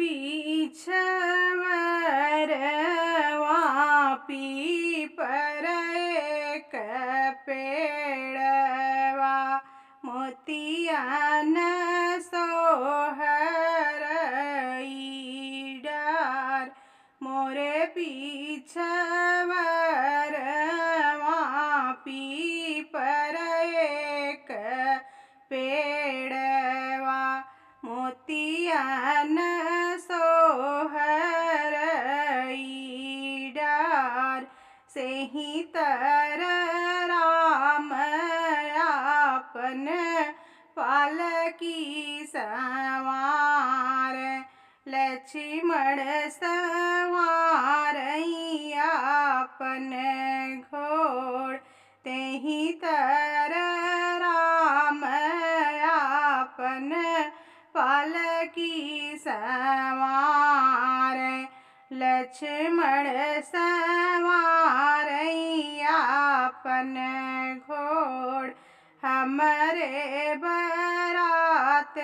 पीछवर पीपर एक पेड़वा मोतियान सोहर डार मोरे पीछवर पीपर एक पेड़वा मोतियान सोहर डार से ही तर राम आपन पालकी सवार लक्ष्मण सवार आपन घोड़ ते ही तर राम आपन पालकी सवार लक्ष्मण सवार आपन घोड़ हमरे बरात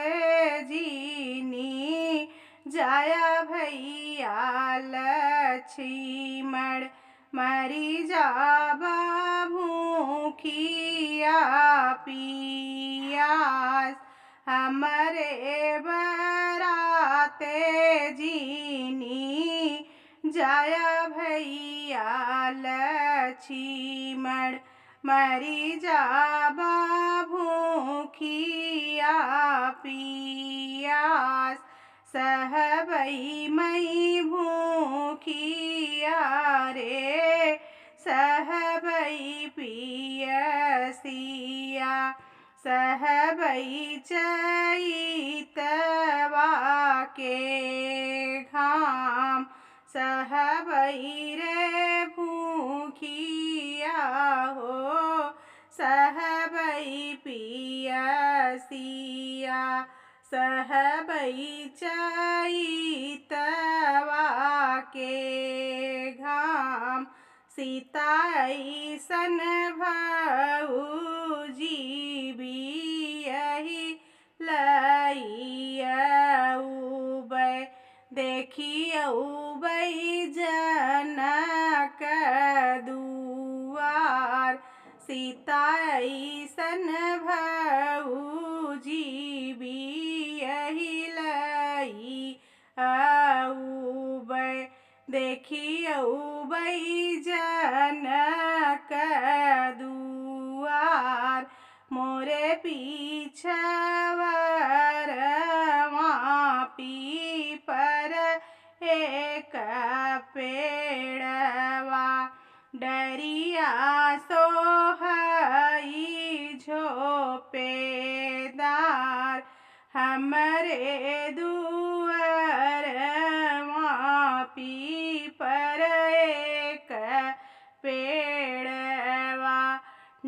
जीनी जाया भैया लक्ष्मण मरी जाबा भूखिया पियास हमरे बराते जीनी जाया भैया लक्ष्मण मरी जाबा भूखिया पियास सहबई मई भूखिया रे सहबई पियसिया सहबई चैतवा के घाम सहबई रे भूखिया हो सहबई पियसिया सहबई चैतवा के घाम सीता ऐसन भौजी बियहि लइबै देखियौबै जनक दुआर सीता ऐसन भौजी बियहि लइबै देखियौबै जनक दुआर मोरे पीछवर पीपर एक पेड़वा डरिया सोहई झोपेदार हमरे दुआर पीपर एक पेड़वा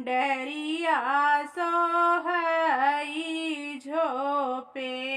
डरिया सोहई झोपेदार।